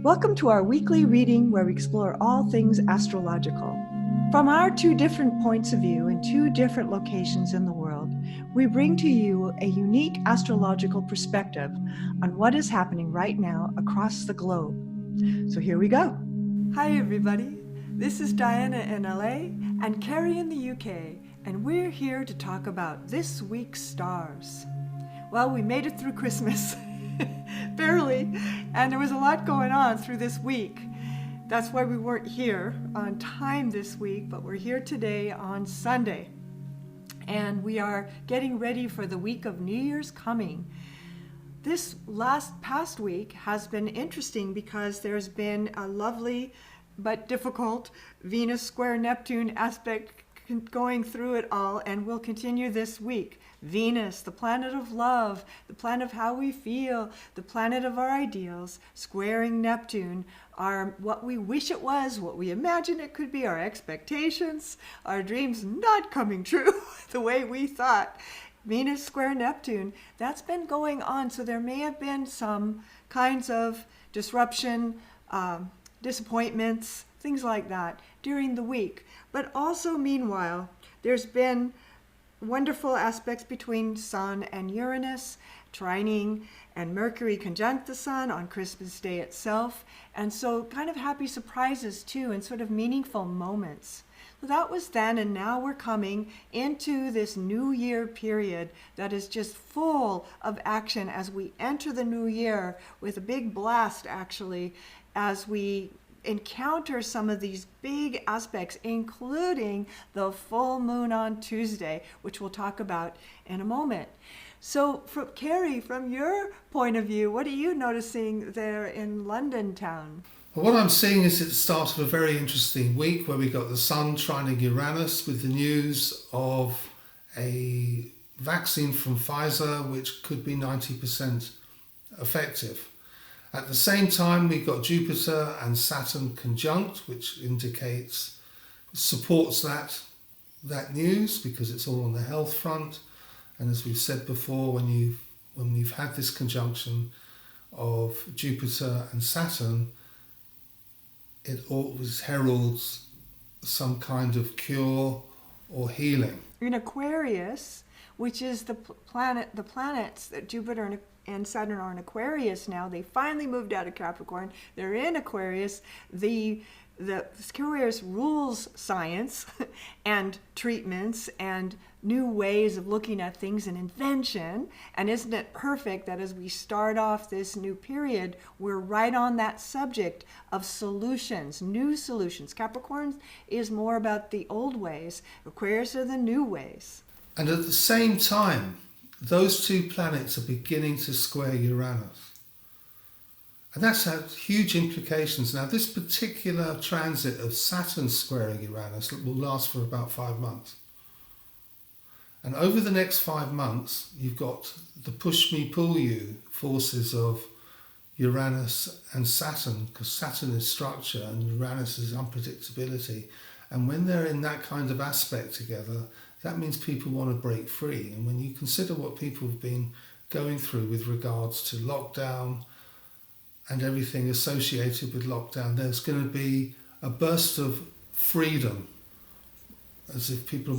Welcome to our weekly reading where we explore all things astrological. From our two different points of view in two different locations in the world, we bring to you a unique astrological perspective on what is happening right now across the globe. So here we go. Hi everybody, this is Diana in LA and Cary in the UK, and we're here to talk about this week's stars. Well, we made it through Christmas, barely, and there was a lot going on through this week. That's why we weren't here on time this week, but we're here today on Sunday. And we are getting ready for the week of New Year's coming. This past week has been interesting because there's been a lovely but difficult Venus square Neptune aspect going through it all, and will continue this week. Venus, the planet of love, the planet of how we feel, the planet of our ideals, squaring Neptune, are what we wish it was, what we imagine it could be, our expectations, our dreams not coming true the way we thought. Venus square Neptune, that's been going on, so there may have been some kinds of disruption, disappointments, things like that during the week. But also, meanwhile, there's been wonderful aspects between Sun and Uranus, trining, and Mercury conjunct the Sun on Christmas Day itself. And so kind of happy surprises too, and sort of meaningful moments. So that was then, and now we're coming into this New Year period that is just full of action as we enter the new year with a big blast, actually, as we encounter some of these big aspects, including the full moon on Tuesday, which we'll talk about in a moment. So, Cary, from your point of view, what are you noticing there in London town? Well, what I'm seeing is it's the start of a very interesting week where we got the Sun trining Uranus with the news of a vaccine from Pfizer which could be 90% effective. At the same time, we've got Jupiter and Saturn conjunct, which supports that news because it's all on the health front. And as we've said before, when we've had this conjunction of Jupiter and Saturn, it always heralds some kind of cure or healing. In Aquarius, which is the planets that Jupiter and Saturn are in Aquarius now. They finally moved out of Capricorn. They're in Aquarius. The Aquarius rules science and treatments and new ways of looking at things and invention. And isn't it perfect that as we start off this new period, we're right on that subject of solutions, new solutions. Capricorn is more about the old ways. Aquarius are the new ways. And at the same time, those two planets are beginning to square Uranus. And that's had huge implications. Now, this particular transit of Saturn squaring Uranus will last for about 5 months. And over the next 5 months, you've got the push me, pull you forces of Uranus and Saturn, because Saturn is structure and Uranus is unpredictability. And when they're in that kind of aspect together, that means people want to break free. And when you consider what people have been going through with regards to lockdown and everything associated with lockdown, there's going to be a burst of freedom, as if people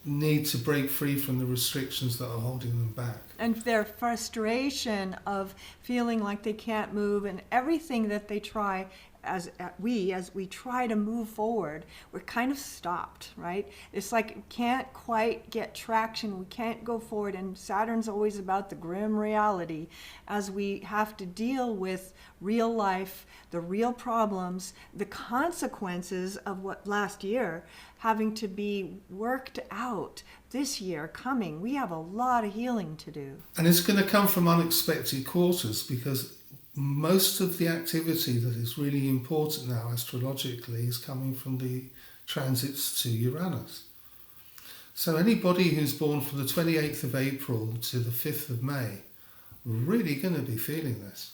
need to break free from the restrictions that are holding them back. And their frustration of feeling like they can't move, and everything that they try as we try to move forward, we're kind of stopped, right? It's like we can't quite get traction, we can't go forward, and Saturn's always about the grim reality as we have to deal with real life, the real problems, the consequences of what last year having to be worked out this year coming. We have a lot of healing to do. And it's going to come from unexpected quarters, because most of the activity that is really important now astrologically is coming from the transits to Uranus. So anybody who's born from the 28th of April to the 5th of May, really going to be feeling this.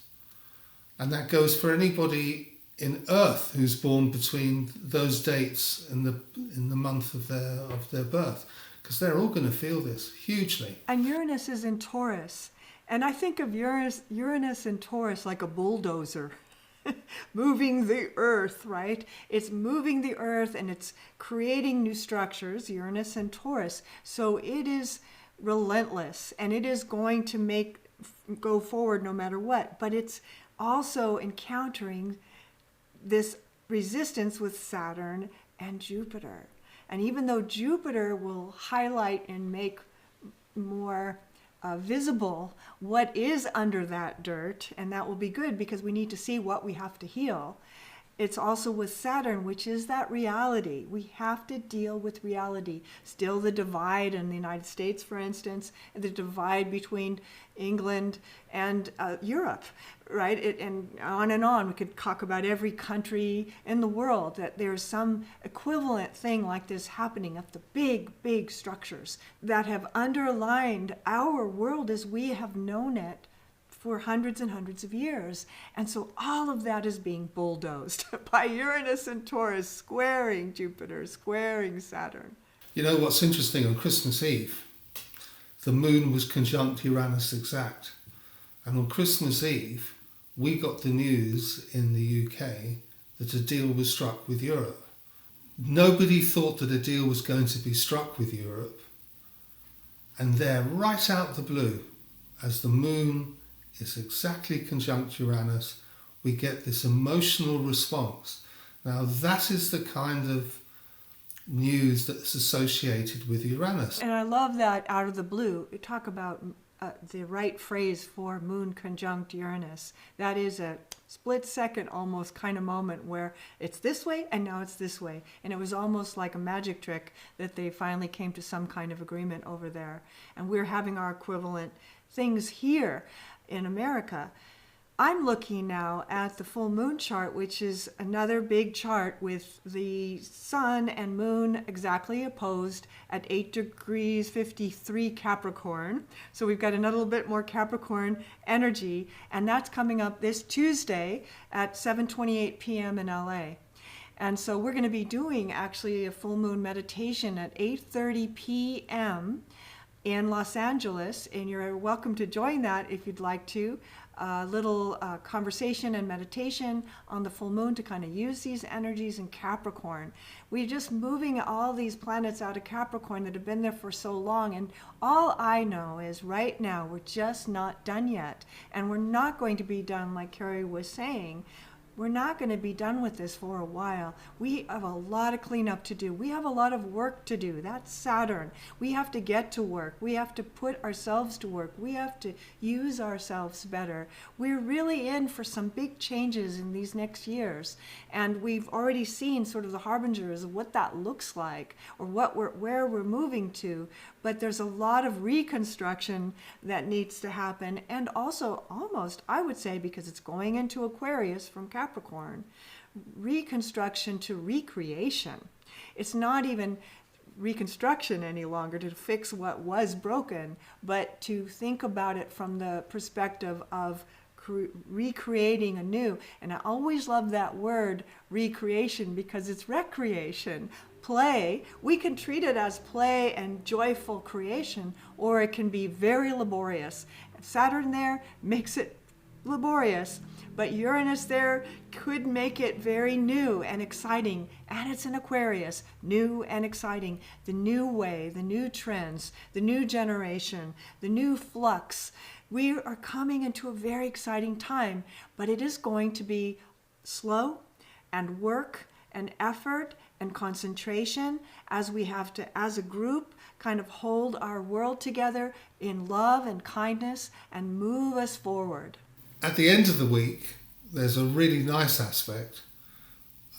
And that goes for anybody in Earth who's born between those dates in the month of their birth, because they're all going to feel this hugely. And Uranus is in Taurus. And I think of Uranus and Taurus like a bulldozer. moving the earth, right? It's moving the earth and it's creating new structures, Uranus and Taurus. So it is relentless and it is going to go forward no matter what. But it's also encountering this resistance with Saturn and Jupiter. And even though Jupiter will highlight and make more visible what is under that dirt, and that will be good because we need to see what we have to heal. It's also with Saturn, which is that reality. We have to deal with reality. Still the divide in the United States, for instance, and the divide between England and Europe, right? And on. We could talk about every country in the world, that there's some equivalent thing like this happening of the big, big structures that have underlined our world as we have known it for hundreds and hundreds of years. And so all of that is being bulldozed by Uranus and Taurus squaring Jupiter, squaring Saturn. You know what's interesting, on Christmas Eve, the moon was conjunct Uranus exact. And on Christmas Eve, we got the news in the UK that a deal was struck with Europe. Nobody thought that a deal was going to be struck with Europe. And there, right out the blue, as the moon is exactly conjunct Uranus, we get this emotional response. Now that is the kind of news that's associated with Uranus. And I love that out of the blue. You talk about the right phrase for moon conjunct Uranus. That is a split second almost kind of moment where it's this way and now it's this way. And it was almost like a magic trick that they finally came to some kind of agreement over there. And we're having our equivalent things here in America. I'm looking now at the full moon chart, which is another big chart with the sun and moon exactly opposed at 8 degrees 53 Capricorn. So we've got another little bit more Capricorn energy, and that's coming up this Tuesday at 7:28 p.m. in LA. And so we're going to be doing actually a full moon meditation at 8:30 p.m. in Los Angeles, and you're welcome to join that if you'd like to. A little conversation and meditation on the full moon to kind of use these energies in Capricorn. We're just moving all these planets out of Capricorn that have been there for so long, and all I know is right now we're just not done yet, and we're not going to be done, like Cary was saying. We're not going to be done with this for a while. We have a lot of cleanup to do. We have a lot of work to do. That's Saturn. We have to get to work. We have to put ourselves to work. We have to use ourselves better. We're really in for some big changes in these next years. And we've already seen sort of the harbingers of what that looks like or where we're moving to. But there's a lot of reconstruction that needs to happen. And also almost, I would say, because it's going into Aquarius from Capricorn, reconstruction to recreation. It's not even reconstruction any longer to fix what was broken, but to think about it from the perspective of recreating anew. And I always love that word recreation because it's recreation. Play, we can treat it as play and joyful creation, or it can be very laborious. Saturn there makes it laborious, but Uranus there could make it very new and exciting. And it's an Aquarius, new and exciting. The new way, the new trends, the new generation, the new flux. We are coming into a very exciting time, but it is going to be slow and work and effort and concentration as we have to, as a group, kind of hold our world together in love and kindness and move us forward. At the end of the week, there's a really nice aspect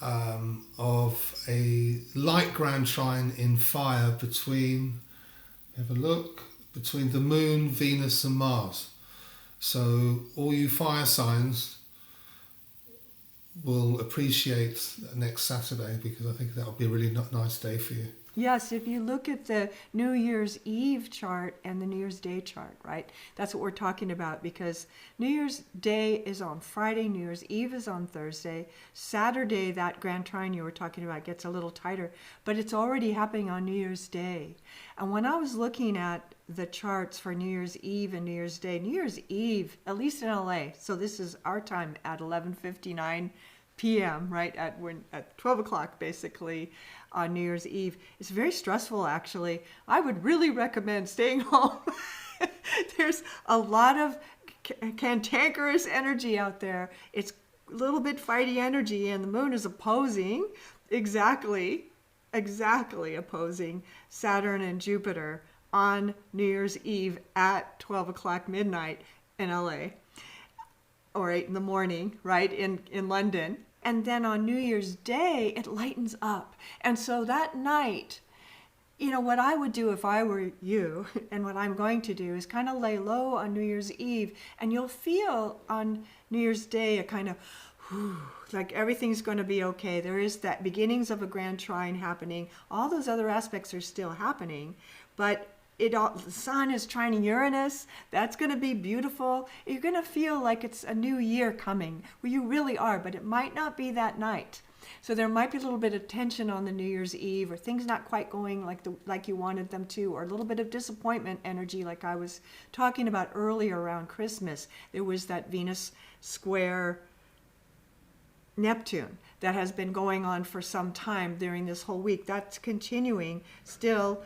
of a light grand trine in fire between, have a look, between the moon, Venus and Mars. So all you fire signs will appreciate next Saturday, because I think that'll be a really nice day for you. Yes, if you look at the New Year's Eve chart and the New Year's Day chart, right? That's what we're talking about, because New Year's Day is on Friday, New Year's Eve is on Thursday. Saturday, that grand trine you were talking about gets a little tighter, but it's already happening on New Year's Day. And when I was looking at the charts for New Year's Eve and New Year's Day. New Year's Eve, at least in LA, so this is our time at 11:59 p.m., right at 12 o'clock basically on New Year's Eve. It's very stressful, actually. I would really recommend staying home. There's a lot of cantankerous energy out there. It's a little bit fighty energy, and the moon is opposing, exactly opposing Saturn and Jupiter on New Year's Eve at 12 o'clock midnight in LA, or 8 in the morning, right, in London. And then on New Year's Day, it lightens up. And so that night, what I would do if I were you, and what I'm going to do, is kind of lay low on New Year's Eve, and you'll feel on New Year's Day a kind of, like everything's going to be okay. There is that beginnings of a grand trine happening. All those other aspects are still happening, but the sun is trining Uranus. That's going to be beautiful. You're going to feel like it's a new year coming. Well, you really are, but it might not be that night. So there might be a little bit of tension on the New Year's Eve, or things not quite going like you wanted them to, or a little bit of disappointment energy like I was talking about earlier around Christmas. There was that Venus square Neptune that has been going on for some time during this whole week. That's continuing, still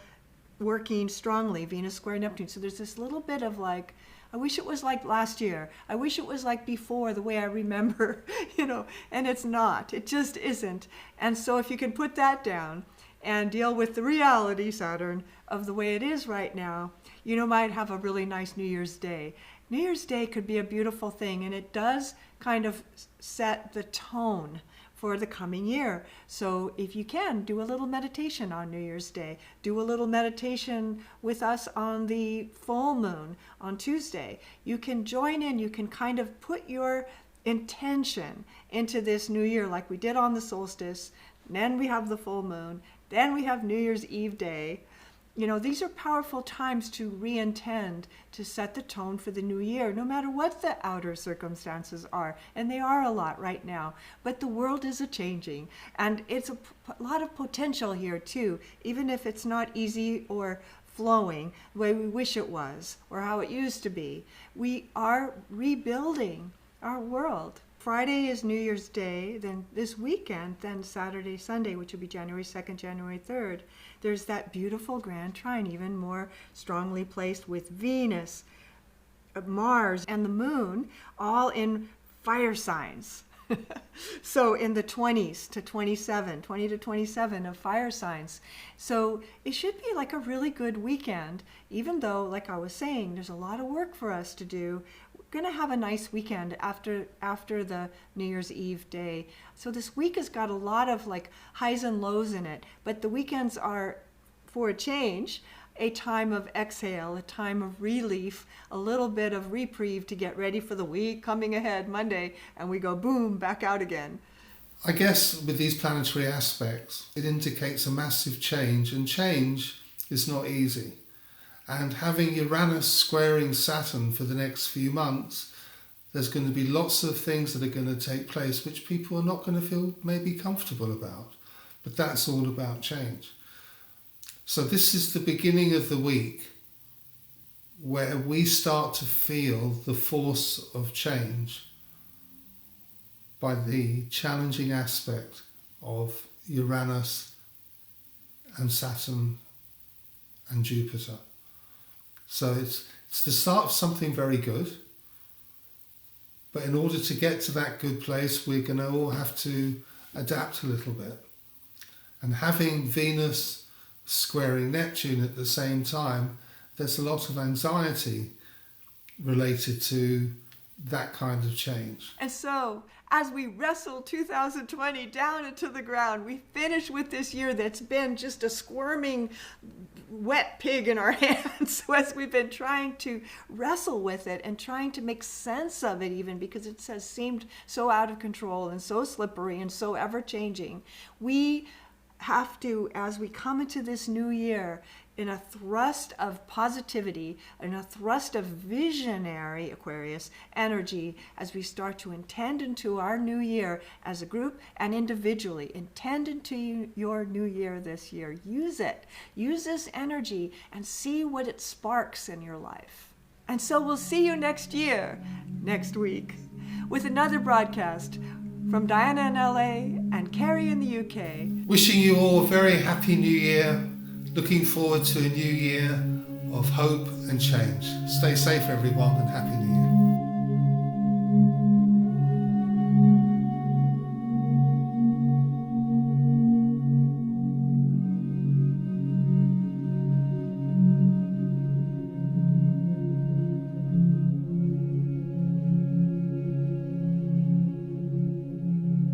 working strongly, Venus square Neptune. So there's this little bit of like, I wish it was like last year. I wish it was like before, the way I remember, and it's not. It just isn't. And so if you can put that down and deal with the reality, Saturn, of the way it is right now, might have a really nice New Year's Day. New Year's Day could be a beautiful thing, and it does kind of set the tone for the coming year. So if you can, do a little meditation on New Year's Day. Do a little meditation with us on the full moon on Tuesday. You can join in, you can kind of put your intention into this new year like we did on the solstice. Then we have the full moon. Then we have New Year's Eve day. These are powerful times to re-intend, to set the tone for the new year, no matter what the outer circumstances are. And they are a lot right now. But the world is a-changing. And it's a lot of potential here, too, even if it's not easy or flowing the way we wish it was, or how it used to be. We are rebuilding our world. Friday is New Year's Day, then this weekend, then Saturday, Sunday, which will be January 2nd, January 3rd. There's that beautiful grand trine, even more strongly placed with Venus, Mars, and the moon, all in fire signs. So in the 20s to 27, 20 to 27 of fire signs. So it should be like a really good weekend, even though, like I was saying, there's a lot of work for us to do. We're going to have a nice weekend after the New Year's Eve day. So this week has got a lot of like highs and lows in it, but the weekends are, for a change, a time of exhale, a time of relief, a little bit of reprieve to get ready for the week coming ahead, Monday, and we go boom, back out again. I guess with these planetary aspects, it indicates a massive change, and change is not easy. And having Uranus squaring Saturn for the next few months, there's going to be lots of things that are going to take place which people are not going to feel maybe comfortable about. But that's all about change. So this is the beginning of the week where we start to feel the force of change by the challenging aspect of Uranus and Saturn and Jupiter. So it's the start of something very good. But in order to get to that good place, we're going to all have to adapt a little bit. And having Venus squaring Neptune at the same time, there's a lot of anxiety related to that kind of change. And so, as we wrestle 2020 down into the ground, we finish with this year that's been just a squirming wet pig in our hands as we've been trying to wrestle with it and trying to make sense of it, even because it has seemed so out of control and so slippery and so ever-changing. We have to, as we come into this new year, in a thrust of positivity, in a thrust of visionary Aquarius energy as we start to intend into our new year as a group and individually. Intend into your new year this year. Use it. Use this energy and see what it sparks in your life. And so we'll see you next year, next week, with another broadcast from Diana in LA and Cary in the UK. Wishing you all a very happy new year. Looking forward to a new year of hope and change. Stay safe, everyone, and happy new year.